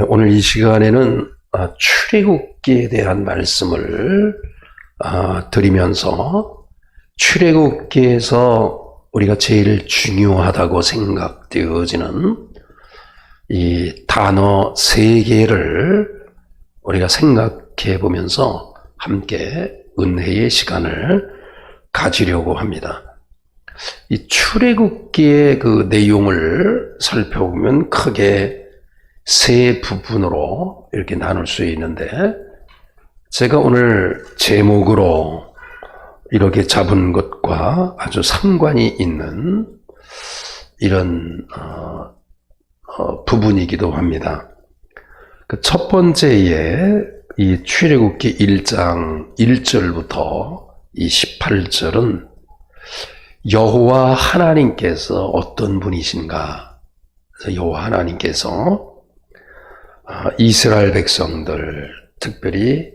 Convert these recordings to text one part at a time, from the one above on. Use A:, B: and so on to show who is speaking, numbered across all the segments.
A: 오늘 이 시간에는 출애굽기에 대한 말씀을 드리면서 출애굽기에서 우리가 제일 중요하다고 생각되어지는 이 단어 세 개를 우리가 생각해 보면서 함께 은혜의 시간을 가지려고 합니다. 이 출애굽기의 그 내용을 살펴보면 크게 세 부분으로 이렇게 나눌 수 있는데, 제가 오늘 제목으로 이렇게 잡은 것과 아주 상관이 있는 이런 부분이기도 합니다. 그 첫 번째에 이 출애굽기 1장 1절부터 이 18절은 여호와 하나님께서 어떤 분이신가? 그래서 여호와 하나님께서 이스라엘 백성들, 특별히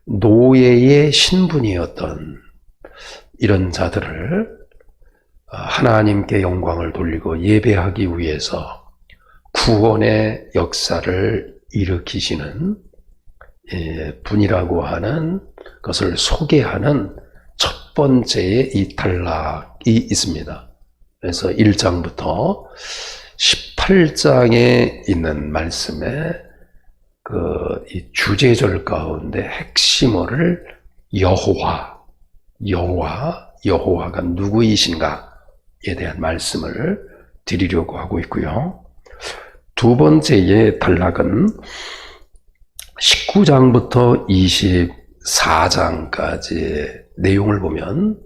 A: 노예의 신분이었던 이런 자들을 하나님께 영광을 돌리고 예배하기 위해서 구원의 역사를 일으키시는 분이라고 하는 것을 소개하는 첫 번째의 이 단락이 있습니다. 그래서 1장부터 18장에 있는 말씀에 이 주제절 가운데 핵심어를 여호와가 누구이신가에 대한 말씀을 드리려고 하고 있고요. 두 번째의 단락은 19장부터 24장까지의 내용을 보면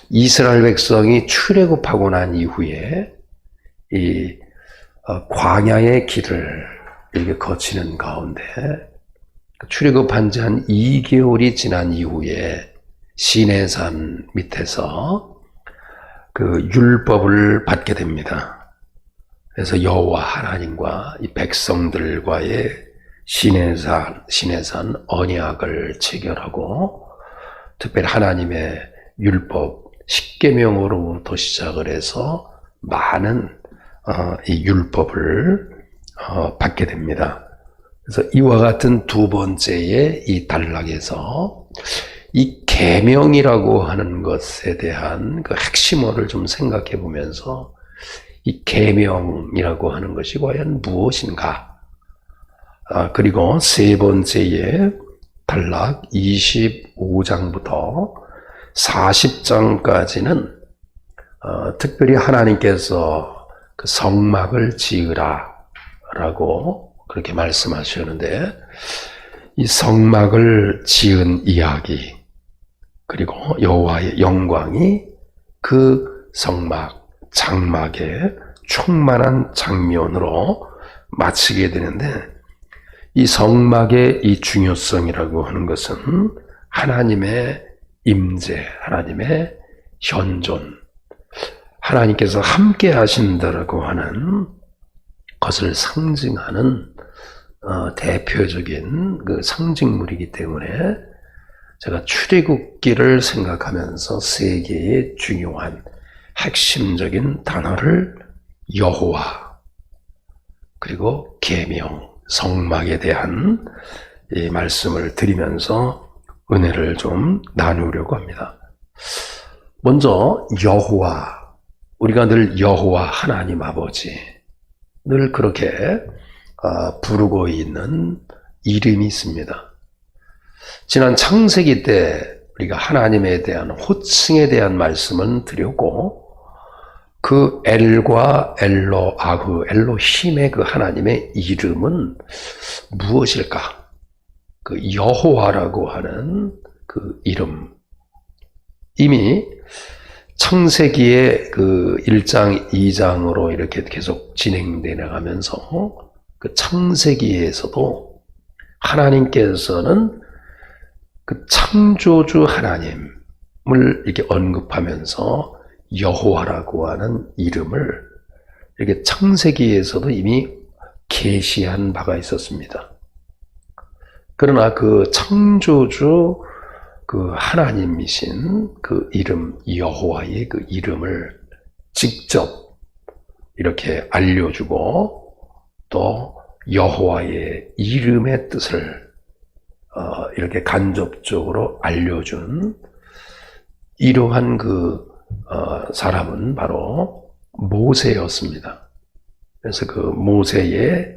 A: 이스라엘 백성이 출애굽하고 난 이후에 이 광야의 길을 이렇게 거치는 가운데 출애굽한 지 한 2개월이 지난 이후에 시내산 밑에서 그 율법을 받게 됩니다. 그래서 여호와 하나님과 이 백성들과의 시내산 언약을 체결하고, 특별히 하나님의 율법 10계명으로부터 시작을 해서 많은 이 율법을 받게 됩니다. 그래서 이와 같은 두 번째의 이 단락에서 이 계명이라고 하는 것에 대한 그 핵심어를 좀 생각해 보면서 이 계명이라고 하는 것이 과연 무엇인가? 그리고 세 번째의 단락 25장부터 40장까지는 특별히 하나님께서 그 성막을 지으라 라고 그렇게 말씀하셨는데, 이 성막을 지은 이야기, 그리고 여호와의 영광이 그 성막, 장막에 충만한 장면으로 마치게 되는데, 이 성막의 이 중요성이라고 하는 것은 하나님의 임재, 하나님의 현존, 하나님께서 함께 하신다라고 하는 것을 상징하는 대표적인 그 상징물이기 때문에 제가 출애굽기를 생각하면서 세 개의 중요한 핵심적인 단어를 여호와, 그리고 계명, 성막에 대한 이 말씀을 드리면서 은혜를 좀 나누려고 합니다. 먼저 여호와, 우리가 늘 여호와 하나님 아버지, 늘 그렇게 부르고 있는 이름이 있습니다. 지난 창세기 때 우리가 하나님에 대한 호칭에 대한 말씀은 드렸고, 그 엘과 엘로힘의 그 하나님의 이름은 무엇일까? 그 여호와라고 하는 그 이름, 이미 창세기의 그 1장, 2장으로 이렇게 계속 진행되어 나가면서 그 창세기에서도 하나님께서는 그 창조주 하나님을 이렇게 언급하면서 여호와라고 하는 이름을 이렇게 창세기에서도 이미 계시한 바가 있었습니다. 그러나 그 창조주 그 하나님이신 그 이름, 여호와의 그 이름을 직접 이렇게 알려주고 또 여호와의 이름의 뜻을 이렇게 간접적으로 알려준 이러한 사람은 바로 모세였습니다. 그래서 그 모세의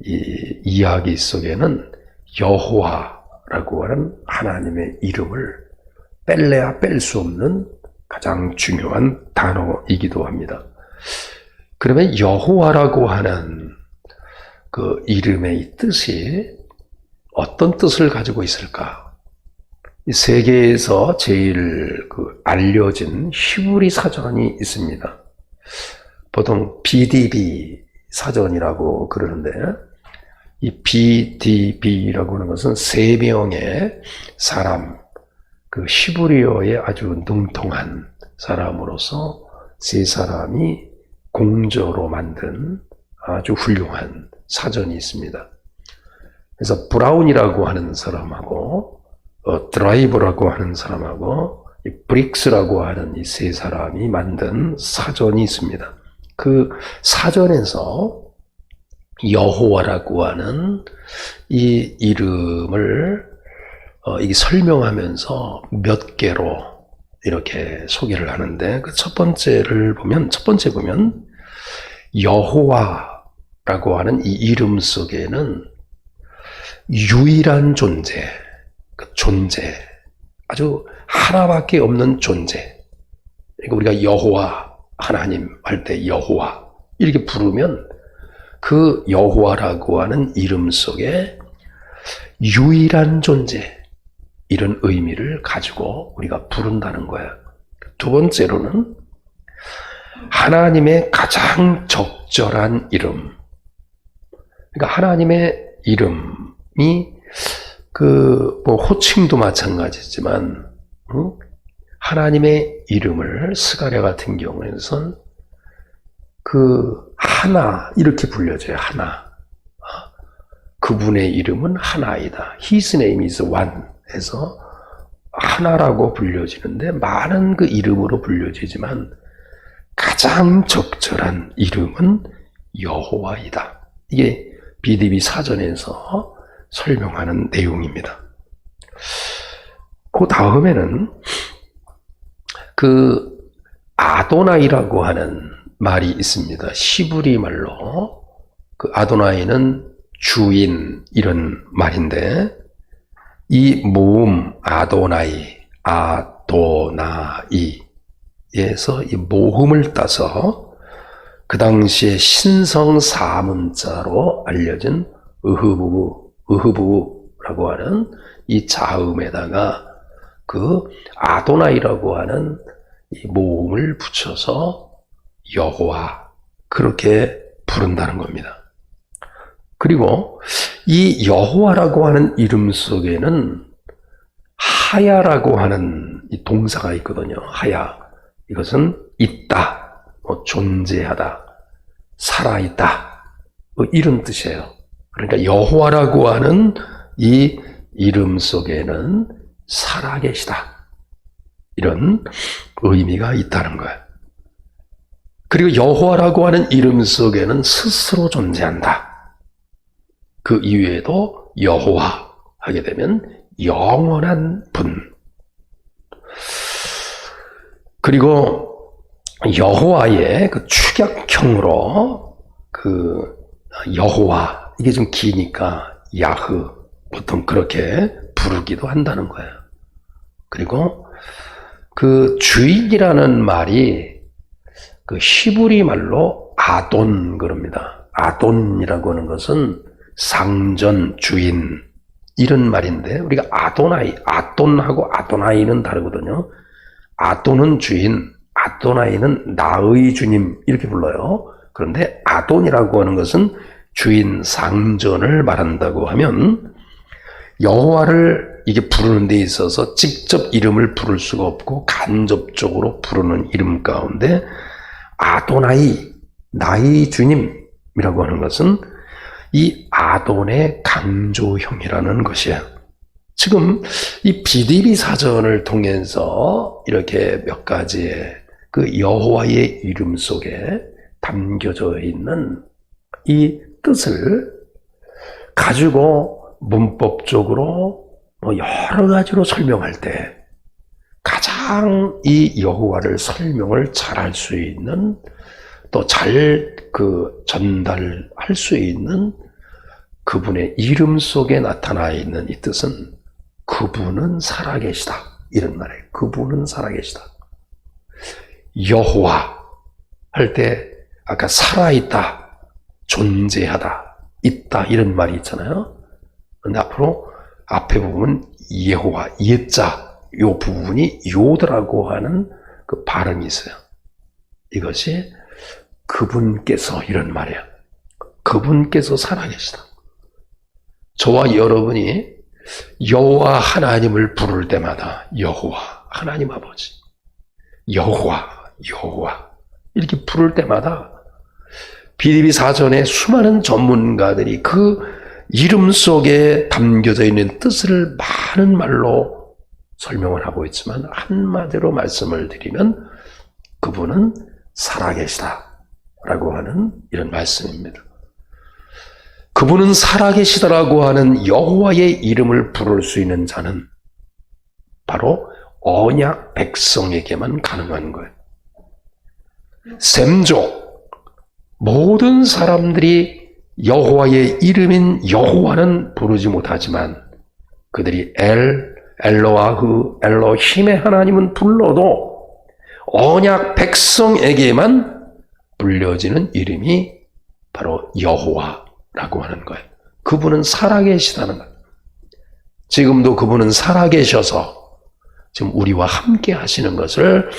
A: 이 이야기 속에는 여호와라고 하는 하나님의 이름을 뺄래야 뺄 수 없는 가장 중요한 단어이기도 합니다. 그러면 여호와라고 하는 그 이름의 이 뜻이 어떤 뜻을 가지고 있을까? 이 세계에서 제일 알려진 히브리 사전이 있습니다. 보통 BDB 사전이라고 그러는데, 이 BDB라고 하는 것은 3명의 사람, 그 히브리어에 아주 능통한 사람으로서 3사람이 공저로 만든 아주 훌륭한 사전이 있습니다. 그래서 브라운이라고 하는 사람하고 드라이버라고 하는 사람하고 브릭스라고 하는 이 3사람이 만든 사전이 있습니다. 그 사전에서 여호와라고 하는 이 이름을 이게 설명하면서 몇 개로 이렇게 소개를 하는데, 그 첫 번째 보면 여호와라고 하는 이 이름 속에는 유일한 존재, 그 존재, 아주 하나밖에 없는 존재. 그러니까 우리가 여호와 하나님 할 때 여호와 이렇게 부르면 그 여호와라고 하는 이름 속에 유일한 존재, 이런 의미를 가지고 우리가 부른다는 거예요. 두 번째로는 하나님의 가장 적절한 이름. 그러니까 하나님의 이름이 호칭도 마찬가지지만, 하나님의 이름을 스가랴 같은 경우에는 하나 이렇게 불려져요. 하나. 그분의 이름은 하나이다. His name is one 해서 하나라고 불려지는데, 많은 그 이름으로 불려지지만 가장 적절한 이름은 여호와이다. 이게 BDB 사전에서 설명하는 내용입니다. 그 다음에는 아도나이라고 하는 말이 있습니다. 시브리 말로 아도나이는 주인, 이런 말인데, 이 모음 아도나이에서 이 모음을 따서 그 당시에 신성 사문자로 알려진 으흐부라고 하는 이 자음에다가 아도나이라고 하는 이 모음을 붙여서 여호와, 그렇게 부른다는 겁니다. 그리고 이 여호와라고 하는 이름 속에는 하야라고 하는 이 동사가 있거든요. 하야. 이것은 있다, 존재하다, 살아있다, 이런 뜻이에요. 그러니까 여호와라고 하는 이 이름 속에는 살아계시다, 이런 의미가 있다는 거예요. 그리고 여호와라고 하는 이름 속에는 스스로 존재한다. 그 이외에도 여호와 하게 되면 영원한 분. 그리고 여호와의 축약형으로 여호와, 이게 좀 기니까 야흐, 보통 그렇게 부르기도 한다는 거예요. 그리고 주인이라는 말이 히브리 말로 아돈 그럽니다. 아돈이라고 하는 것은 상전, 주인, 이런 말인데, 우리가 아돈하고 아도나이는 다르거든요. 아돈은 주인, 아도나이는 나의 주님, 이렇게 불러요. 그런데 아돈이라고 하는 것은 주인, 상전을 말한다고 하면, 여호와를 이게 부르는 데 있어서 직접 이름을 부를 수가 없고 간접적으로 부르는 이름 가운데 아도나이, 나의 주님이라고 하는 것은 이 아돈의 강조형이라는 것이에요. 지금 이 BDB 사전을 통해서 이렇게 몇 가지의 여호와의 이름 속에 담겨져 있는 이 뜻을 가지고 문법적으로 여러 가지로 설명할 때 가장 이 여호와를 설명을 잘할 수 있는, 또 잘 전달할 수 있는 그분의 이름 속에 나타나 있는 이 뜻은 그분은 살아계시다, 이런 말이에요. 그분은 살아계시다. 여호와 할 때 아까 살아있다, 존재하다, 있다, 이런 말이 있잖아요. 근데 앞에 부분은 여호와, 예자, 요 부분이 요드라고 하는 그 발음이 있어요. 이것이 그분께서, 이런 말이에요. 그분께서 살아계시다. 저와 여러분이 여호와 하나님을 부를 때마다 여호와, 하나님 아버지, 여호와, 여호와 이렇게 부를 때마다 빌립이 사전에 수많은 전문가들이 그 이름 속에 담겨져 있는 뜻을 많은 말로 설명을 하고 있지만, 한마디로 말씀을 드리면 그분은 살아계시다 라고 하는 이런 말씀입니다. 그분은 살아계시다라고 하는 여호와의 이름을 부를 수 있는 자는 바로 언약 백성에게만 가능한 거예요. 셈족, 모든 사람들이 여호와의 이름인 여호와는 부르지 못하지만 그들이 엘로아흐, 엘로힘의 하나님은 불러도 언약 백성에게만 불려지는 이름이 바로 여호와라고 하는 거예요. 그분은 살아계시다는 거예요. 지금도 그분은 살아계셔서 지금 우리와 함께 하시는 것을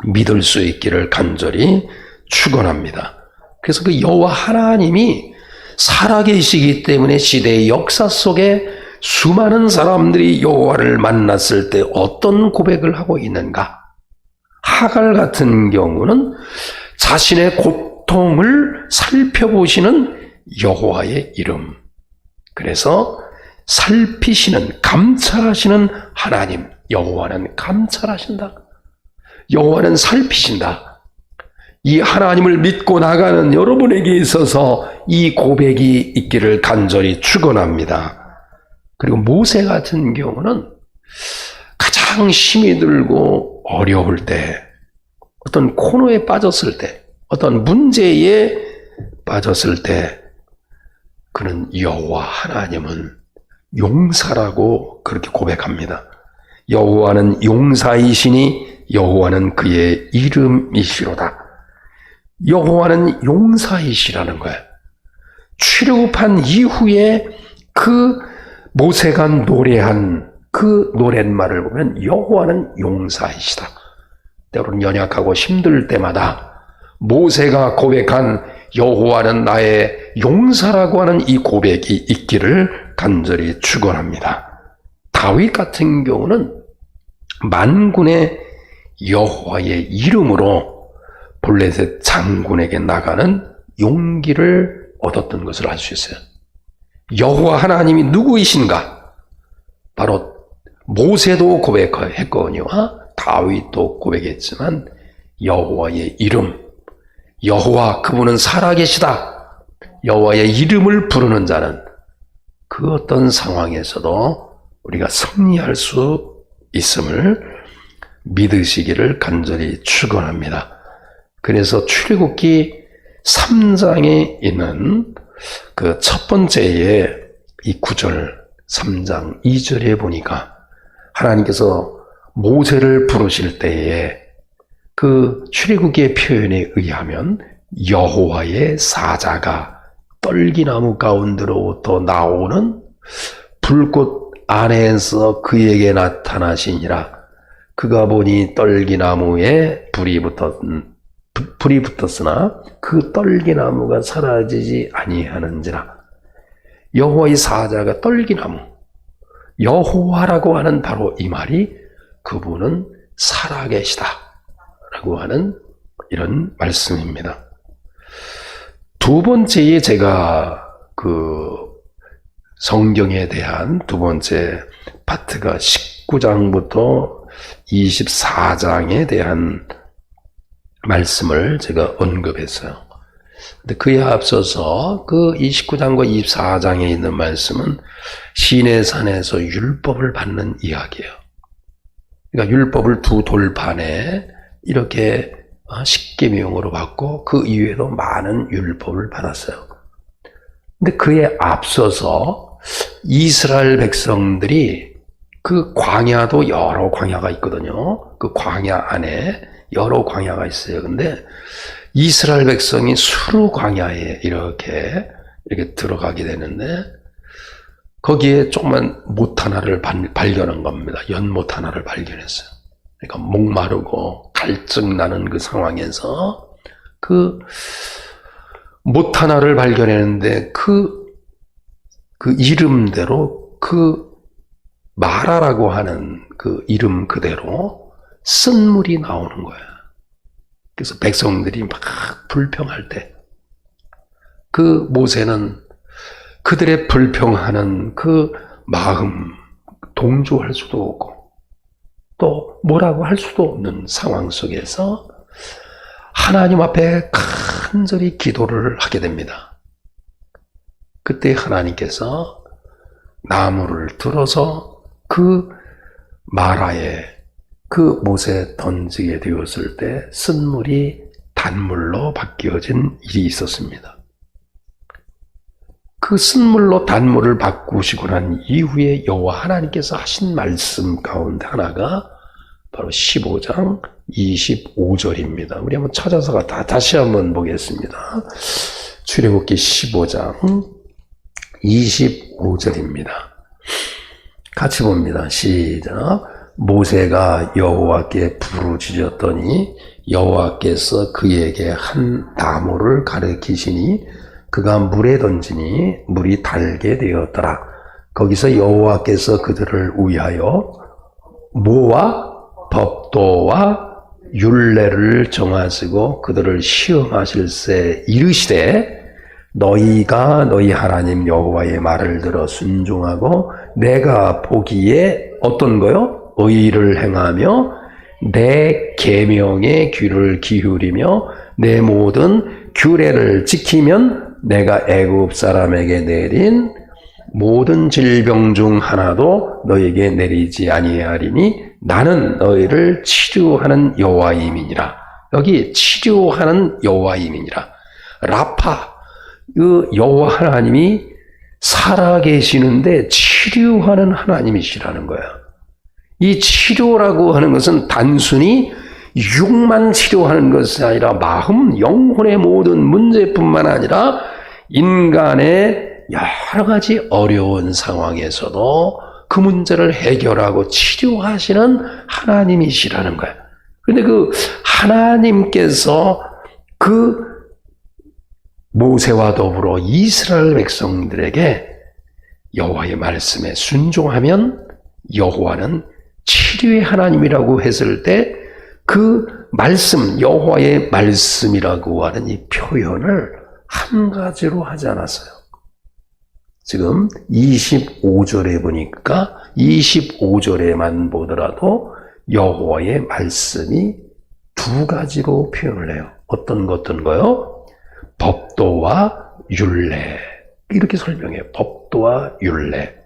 A: 믿을 수 있기를 간절히 축원합니다. 그래서 그 여호와 하나님이 살아계시기 때문에 시대의 역사 속에 수많은 사람들이 여호와를 만났을 때 어떤 고백을 하고 있는가? 하갈 같은 경우는 자신의 고통을 살펴보시는 여호와의 이름, 그래서 살피시는, 감찰하시는 하나님, 여호와는 감찰하신다. 여호와는 살피신다. 이 하나님을 믿고 나가는 여러분에게 있어서 이 고백이 있기를 간절히 축원합니다. 그리고 모세 같은 경우는 가장 힘이 들고 어려울 때, 어떤 코너에 빠졌을 때, 어떤 문제에 빠졌을 때 그는 여호와 하나님은 용사라고 그렇게 고백합니다. 여호와는 용사이시니 여호와는 그의 이름이시로다. 여호와는 용사이시라는 거예요. 출애굽한 이후에 그 모세가 노래한 그 노랫말을 보면 여호와는 용사이시다. 때로는 연약하고 힘들 때마다 모세가 고백한 여호와는 나의 용사라고 하는 이 고백이 있기를 간절히 축원합니다. 다윗 같은 경우는 만군의 여호와의 이름으로 블레셋 장군에게 나가는 용기를 얻었던 것을 알 수 있어요. 여호와 하나님이 누구이신가? 바로 모세도 고백했거니와 다윗도 고백했지만 여호와의 이름, 여호와, 그분은 살아계시다. 여호와의 이름을 부르는 자는 그 어떤 상황에서도 우리가 승리할 수 있음을 믿으시기를 간절히 축원합니다. 그래서 출애굽기 3장에 있는 그 첫 번째의 이 9절, 3장 2절에 보니까 하나님께서 모세를 부르실 때에 그 출애굽기의 표현에 의하면 여호와의 사자가 떨기나무 가운데로부터 나오는 불꽃 안에서 그에게 나타나시니라. 그가 보니 떨기나무에 불이 붙었으나 그 떨기나무가 사라지지 아니하는지라. 여호와의 사자가 떨기나무, 여호와라고 하는 바로 이 말이 그분은 살아계시다 라고 하는 이런 말씀입니다. 두 번째에 제가 그 성경에 대한 두 번째 파트가 19장부터 24장에 대한 말씀을 제가 언급했어요. 근데 그에 앞서서 그 29장과 24장에 있는 말씀은 시내산에서 율법을 받는 이야기예요. 그러니까 율법을 두 돌판에 이렇게 십계명으로 받고 그 이외에도 많은 율법을 받았어요. 근데 그에 앞서서 이스라엘 백성들이 그 광야도 여러 광야가 있거든요. 그 광야 안에 여러 광야가 있어요. 근데 이스라엘 백성이 수르 광야에 이렇게 들어가게 되는데 거기에 조그만 못 하나를 발견한 겁니다. 연못 하나를 발견했어요. 그러니까 목마르고 갈증 나는 그 상황에서 그 못 하나를 발견했는데 그 이름대로 그 마라라고 하는 그 이름 그대로 쓴물이 나오는 거야. 그래서 백성들이 막 불평할 때 그 모세는 그들의 불평하는 그 마음 동조할 수도 없고 또 뭐라고 할 수도 없는 상황 속에서 하나님 앞에 간절히 기도를 하게 됩니다. 그때 하나님께서 나무를 들어서 그 마라에 그 못에 던지게 되었을 때 쓴물이 단물로 바뀌어진 일이 있었습니다. 그 쓴물로 단물을 바꾸시고 난 이후에 여호와 하나님께서 하신 말씀 가운데 하나가 바로 15장 25절입니다. 우리 한번 찾아서 다시 한번 보겠습니다. 출애굽기 15장 25절입니다. 같이 봅니다. 시작. 모세가 여호와께 부르짖었더니 여호와께서 그에게 한 나무를 가르치시니 그가 물에 던지니 물이 달게 되었더라. 거기서 여호와께서 그들을 위하여 뭐와 법도와 율례를 정하시고 그들을 시험하실세 이르시되 너희가 너희 하나님 여호와의 말을 들어 순종하고 내가 보기에 어떤 거요? 의를 행하며 내 계명에 귀를 기울이며 내 모든 규례를 지키면 내가 애굽 사람에게 내린 모든 질병 중 하나도 너에게 내리지 아니하리니 나는 너희를 치료하는 여호와임이니라. 여기 치료하는 여호와임이니라. 라파, 그 여호와 하나님이 살아계시는데 치료하는 하나님이시라는 거야. 이 치료라고 하는 것은 단순히 육만 치료하는 것이 아니라 마음, 영혼의 모든 문제뿐만 아니라 인간의 여러 가지 어려운 상황에서도 그 문제를 해결하고 치료하시는 하나님이시라는 거예요. 그런데 그 하나님께서 그 모세와 더불어 이스라엘 백성들에게 여호와의 말씀에 순종하면 여호와는 치료의 하나님이라고 했을 때 그 말씀, 여호와의 말씀이라고 하는 이 표현을 한 가지로 하지 않았어요. 지금 25절에 보니까 25절에만 보더라도 여호와의 말씀이 두 가지로 표현을 해요. 어떤 거요? 법도와 율례. 이렇게 설명해요. 법도와 율례.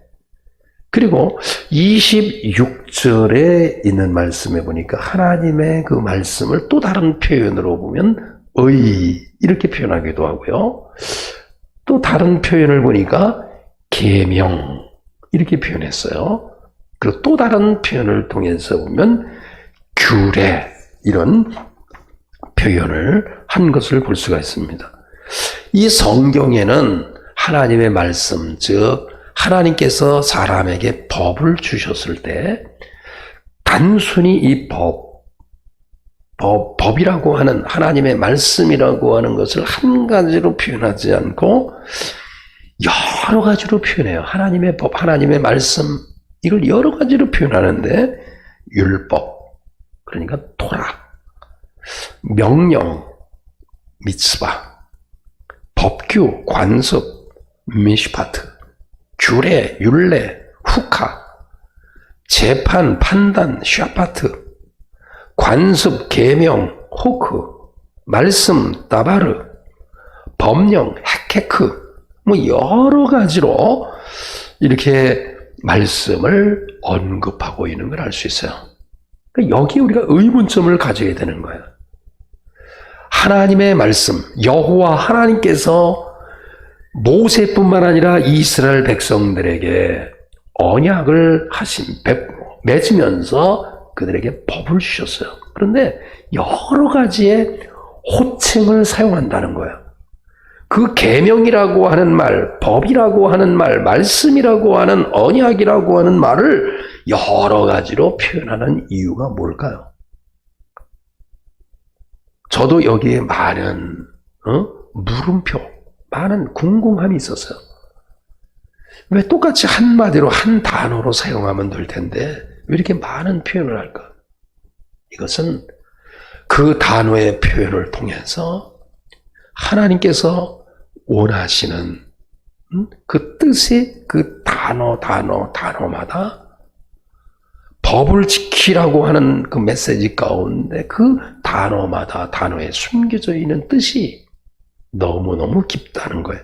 A: 그리고 26절에 있는 말씀에 보니까 하나님의 그 말씀을 또 다른 표현으로 보면 의 이렇게 표현하기도 하고요. 또 다른 표현을 보니까 계명 이렇게 표현했어요. 그리고 또 다른 표현을 통해서 보면 규례 이런 표현을 한 것을 볼 수가 있습니다. 이 성경에는 하나님의 말씀, 즉 하나님께서 사람에게 법을 주셨을 때 단순히 이 법이라고 하는 하나님의 말씀이라고 하는 것을 한 가지로 표현하지 않고 여러 가지로 표현해요. 하나님의 법, 하나님의 말씀 이걸 여러 가지로 표현하는데 율법, 그러니까 토라, 명령, 미츠바, 법규, 관습, 미시파트, 규례, 율례, 후카, 재판, 판단, 샤파트, 관습, 계명, 호크, 말씀, 따바르, 법령, 헤케크, 뭐 여러 가지로 이렇게 말씀을 언급하고 있는 걸 알 수 있어요. 그러니까 여기 우리가 의문점을 가져야 되는 거예요. 하나님의 말씀, 여호와 하나님께서 모세뿐만 아니라 이스라엘 백성들에게 언약을 맺으면서 그들에게 법을 주셨어요. 그런데 여러 가지의 호칭을 사용한다는 거예요. 그 계명이라고 하는 말, 법이라고 하는 말, 말씀이라고 하는 언약이라고 하는 말을 여러 가지로 표현하는 이유가 뭘까요? 저도 여기에 많은 물음표, 많은 궁금함이 있었어요. 왜 똑같이 한마디로 한 단어로 사용하면 될 텐데 왜 이렇게 많은 표현을 할까? 이것은 그 단어의 표현을 통해서 하나님께서 원하시는 그 뜻이 그 단어마다 법을 지키라고 하는 그 메시지 가운데 그 단어마다 단어에 숨겨져 있는 뜻이 너무너무 깊다는 거예요.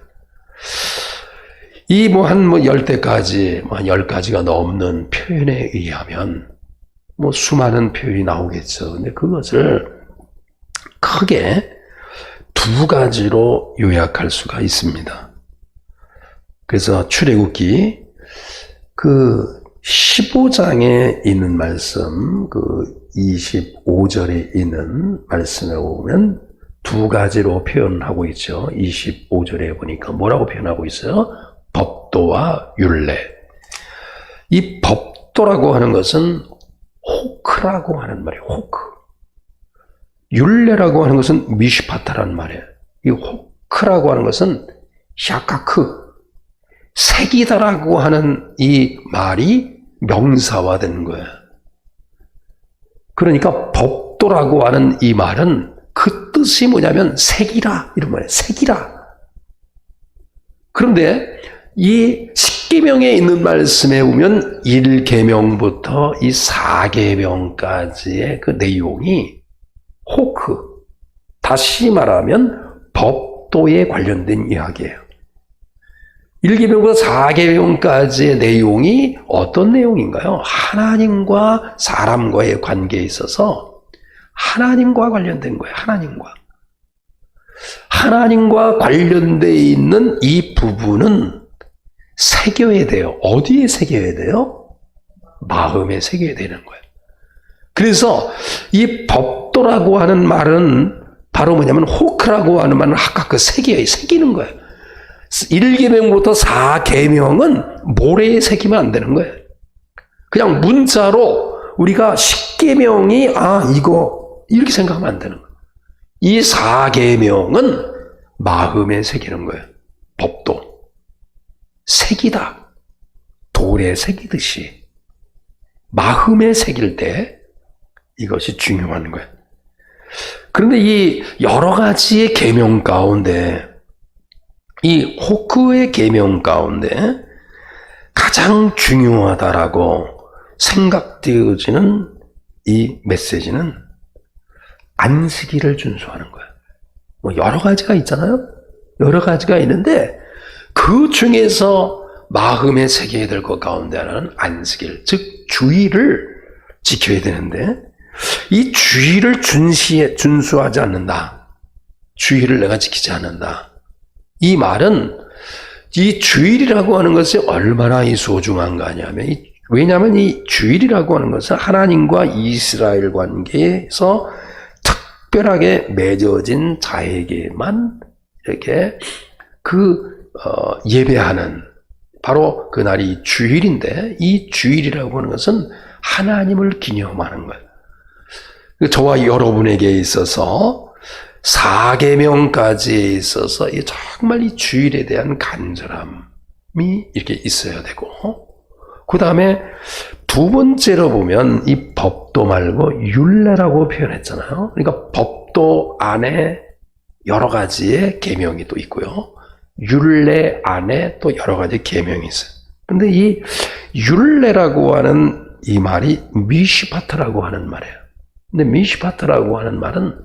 A: 이 한 10대까지, 한 10가지가 넘는 표현에 의하면 수많은 표현이 나오겠죠. 근데 그것을 크게 두 가지로 요약할 수가 있습니다. 그래서 출애굽기 그 15장에 있는 말씀, 그 25절에 있는 말씀에 보면 두 가지로 표현하고 있죠. 25절에 보니까 뭐라고 표현하고 있어요? 법도와 율례. 이 법도라고 하는 것은 호크라고 하는 말이에요. 호크. 율례라고 하는 것은 미슈파타라는 말이에요. 이 호크라고 하는 것은 샤카크. 색이다라고 하는 이 말이 명사화된 거예요. 그러니까 법도라고 하는 이 말은 그 뜻이 뭐냐면 색이라 이런 말이에요. 색이라. 그런데 이 십계명에 있는 말씀에 보면 1계명부터 이 4계명까지의 그 내용이 호크, 다시 말하면 법도에 관련된 이야기예요. 1계명부터 4계명까지의 내용이 어떤 내용인가요? 하나님과 사람과의 관계에 있어서 하나님과 관련된 거예요. 하나님과 관련되어 있는 이 부분은 새겨야 돼요. 어디에 새겨야 돼요? 마음에 새겨야 되는 거예요. 그래서 이 법도라고 하는 말은 바로 뭐냐면 호크라고 하는 말은 아까 그 새기는 거예요. 1계명부터 4계명은 모래에 새기면 안 되는 거예요. 그냥 문자로 우리가 10계명이 이거 이렇게 생각하면 안 되는 거예요. 이 4계명은 마음에 새기는 거예요. 법도. 새기다. 돌에 새기듯이 마음에 새길 때 이것이 중요한 거예요. 그런데 이 여러 가지의 계명 가운데 이 호크의 계명 가운데 가장 중요하다라고 생각되어지는 이 메시지는 안식일을 준수하는 거예요. 여러 가지가 있잖아요. 여러 가지가 있는데 그 중에서 마음에 새겨야 될 것 가운데 하나는 안식일, 즉 주일을 지켜야 되는데 이 주일을 준수하지 않는다. 주일을 내가 지키지 않는다. 이 말은 이 주일이라고 하는 것이 얼마나 소중한가 하냐면 왜냐하면 이 주일이라고 하는 것은 하나님과 이스라엘 관계에서 특별하게 맺어진 자에게만 이렇게 예배하는 바로 그날이 주일인데 이 주일이라고 하는 것은 하나님을 기념하는 거예요. 저와 여러분에게 있어서 4계명까지에 있어서 정말 이 주일에 대한 간절함이 이렇게 있어야 되고 그 다음에 두 번째로 보면 이 법도 말고 율례라고 표현했잖아요. 그러니까 법도 안에 여러 가지의 계명이 또 있고요. 율례 안에 또 여러 가지 계명이 있어요. 근데 이 율례라고 하는 이 말이 미시파트라고 하는 말이에요. 근데 미시파트라고 하는 말은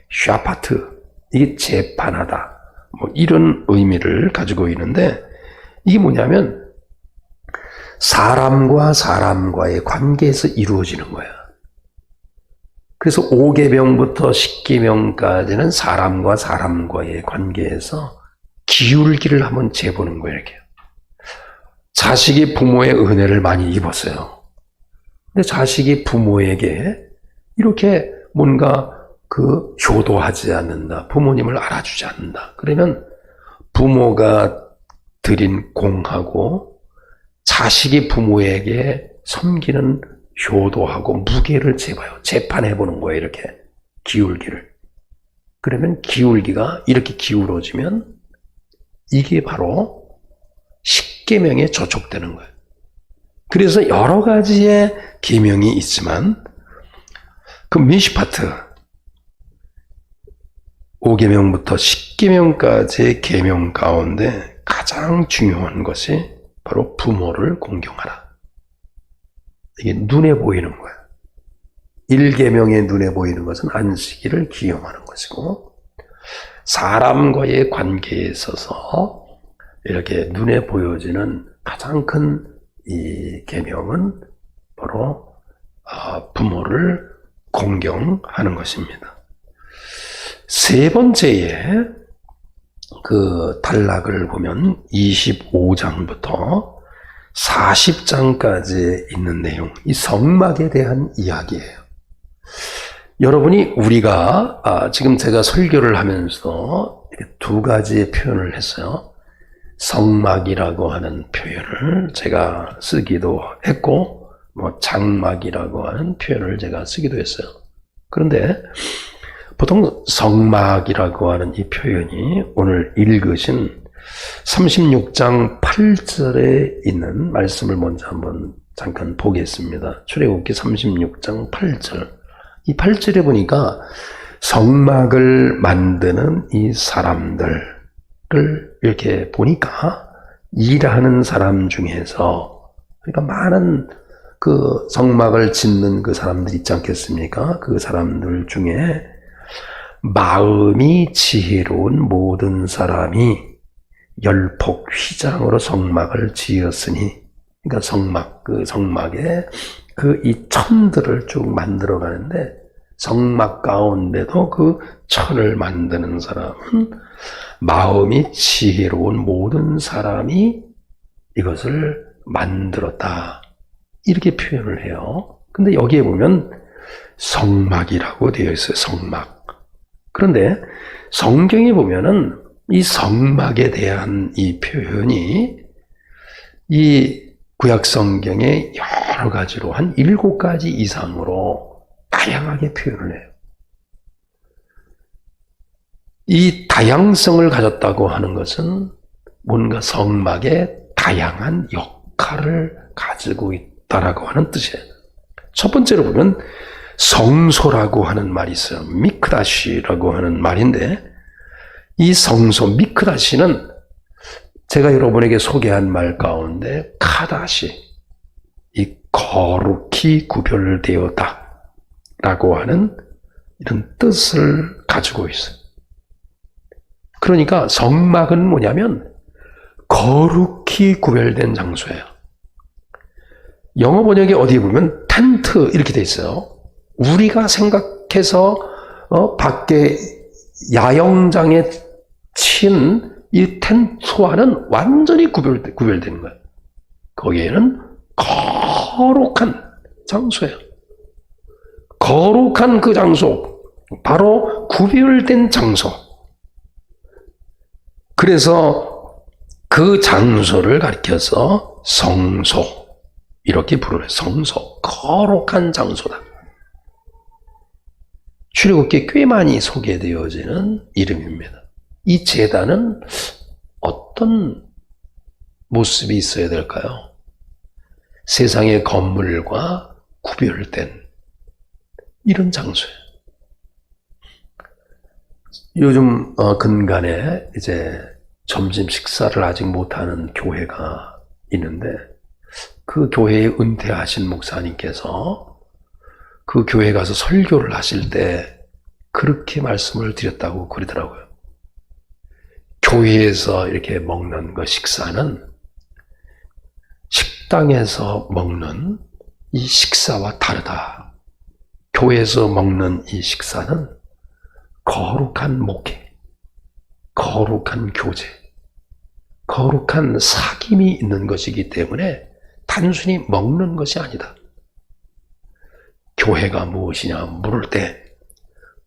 A: 샤파트, 이게 재판하다, 뭐 이런 의미를 가지고 있는데, 이게 뭐냐면 사람과 사람과의 관계에서 이루어지는 거야. 그래서 5계명부터 10계명까지는 사람과 사람과의 관계에서 기울기를 한번 재보는 거예요. 이렇게. 자식이 부모의 은혜를 많이 입었어요. 근데 자식이 부모에게 이렇게 뭔가 효도하지 않는다, 부모님을 알아주지 않는다, 그러면 부모가 드린 공하고 자식이 부모에게 섬기는 효도하고 무게를 재봐요. 재판해보는 거예요. 이렇게 기울기를. 그러면 기울기가 이렇게 기울어지면 이게 바로 십계명에 저촉되는 거예요. 그래서 여러 가지의 계명이 있지만 그 미시파트 5계명부터 10계명까지의 계명 가운데 가장 중요한 것이 바로 부모를 공경하라. 이게 눈에 보이는 거예요. 1계명의 눈에 보이는 것은 안식일을 기용하는 것이고, 사람과의 관계에 있어서 이렇게 눈에 보여지는 가장 큰 이 계명은 바로 부모를 공경하는 것입니다. 세 번째에 그 단락을 보면 25장부터 40장까지 있는 내용, 이 성막에 대한 이야기예요. 여러분이 우리가 지금 제가 설교를 하면서 두 가지의 표현을 했어요. 성막이라고 하는 표현을 제가 쓰기도 했고, 장막이라고 하는 표현을 제가 쓰기도 했어요. 그런데 보통 성막이라고 하는 이 표현이 오늘 읽으신 36장 8절에 있는 말씀을 먼저 한번 잠깐 보겠습니다. 출애굽기 36장 8절. 이 8절에 보니까 성막을 만드는 이 사람들을 이렇게 보니까 일하는 사람 중에서, 그러니까 많은 그 성막을 짓는 그 사람들 있지 않겠습니까? 그 사람들 중에 마음이 지혜로운 모든 사람이 열폭 휘장으로 성막을 지었으니, 그러니까 성막에 이 천들을 쭉 만들어 가는데, 성막 가운데도 그 천을 만드는 사람은 마음이 지혜로운 모든 사람이 이것을 만들었다, 이렇게 표현을 해요. 근데 여기에 보면 성막이라고 되어 있어요. 성막. 그런데 성경에 보면은 이 성막에 대한 이 표현이 이 구약 성경에 여러 가지로 한 7가지 이상으로 다양하게 표현을 해요. 이 다양성을 가졌다고 하는 것은 뭔가 성막에 다양한 역할을 가지고 있다라고 하는 뜻이에요. 첫 번째로 보면 성소라고 하는 말이 있어요. 미크다시라고 하는 말인데, 이 성소 미크다시는 제가 여러분에게 소개한 말 가운데 카다시, 이 거룩히 구별되었다 라고 하는 이런 뜻을 가지고 있어요. 그러니까 성막은 뭐냐면 거룩히 구별된 장소예요. 영어 번역에 어디에 보면 텐트 이렇게 돼 있어요. 우리가 생각해서 밖에 야영장에 친 이 텐트와는 완전히 구별되는 거예요. 거기에는 거룩한 장소예요. 거룩한 그 장소, 바로 구별된 장소. 그래서 그 장소를 가리켜서 성소, 이렇게 부르는 성소, 거룩한 장소다. 출애굽기에 꽤 많이 소개되어지는 이름입니다. 이 제단은 어떤 모습이 있어야 될까요? 세상의 건물과 구별된 이런 장소예요. 요즘 근간에 이제 점심 식사를 아직 못하는 교회가 있는데, 그 교회에 은퇴하신 목사님께서 그 교회 가서 설교를 하실 때 그렇게 말씀을 드렸다고 그러더라고요. 교회에서 이렇게 먹는 그 식사는 식당에서 먹는 이 식사와 다르다. 교회에서 먹는 이 식사는 거룩한 목회, 거룩한 교제, 거룩한 사귐이 있는 것이기 때문에 단순히 먹는 것이 아니다. 교회가 무엇이냐 물을 때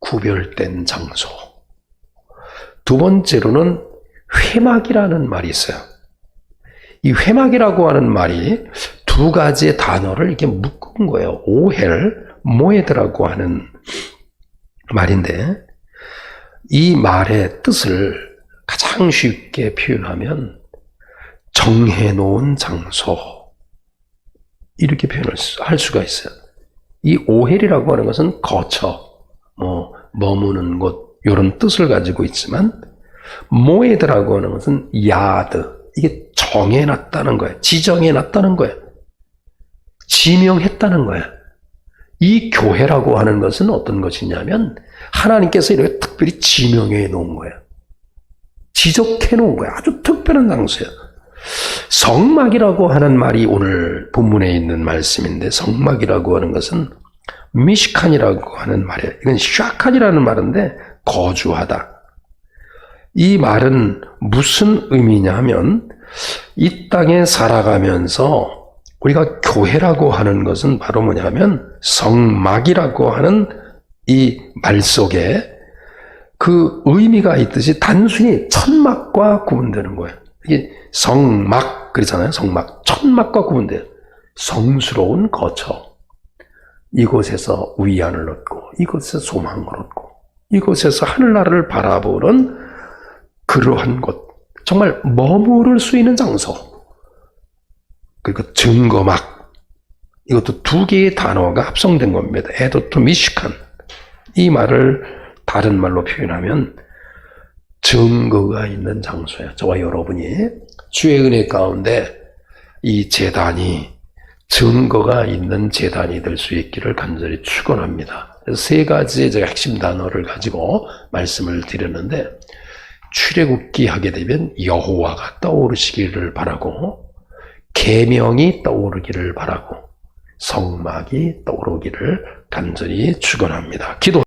A: 구별된 장소. 두 번째로는 회막이라는 말이 있어요. 이 회막이라고 하는 말이 두 가지의 단어를 이렇게 묶은 거예요. 오헬, 모에드라고 하는 말인데, 이 말의 뜻을 가장 쉽게 표현하면 정해놓은 장소, 이렇게 표현을 할 수가 있어요. 이 오헬이라고 하는 것은 거처, 머무는 곳, 이런 뜻을 가지고 있지만, 모에드라고 하는 것은 야드, 이게 정해놨다는 거예요. 지정해놨다는 거예요. 지명했다는 거예요. 이 교회라고 하는 것은 어떤 것이냐면 하나님께서 이렇게 특별히 지명해 놓은 거예요. 지적해 놓은 거예요. 아주 특별한 장소예요. 성막이라고 하는 말이 오늘 본문에 있는 말씀인데, 성막이라고 하는 것은 미시칸이라고 하는 말이에요. 이건 샤칸이라는 말인데 거주하다. 이 말은 무슨 의미냐 하면 이 땅에 살아가면서 우리가 교회라고 하는 것은 바로 뭐냐면 성막이라고 하는 이 말 속에 그 의미가 있듯이 단순히 천막과 구분되는 거예요. 이게 성막 그러잖아요. 성막, 천막과 구분돼요. 성스러운 거처. 이곳에서 위안을 얻고 이곳에서 소망을 얻고 이곳에서 하늘나라를 바라보는 그러한 곳, 정말 머무를 수 있는 장소. 그리고 증거막, 이것도 두 개의 단어가 합성된 겁니다. 에도트 미시칸. 이 말을 다른 말로 표현하면 증거가 있는 장소야. 저와 여러분이 주의 은혜 가운데 이 제단이 증거가 있는 제단이 될 수 있기를 간절히 축원합니다. 그래서 세 가지의 제가 핵심 단어를 가지고 말씀을 드렸는데, 출애굽기 하게 되면 여호와가 떠오르시기를 바라고, 계명이 떠오르기를 바라고, 성막이 떠오르기를 간절히 축원합니다. 기도.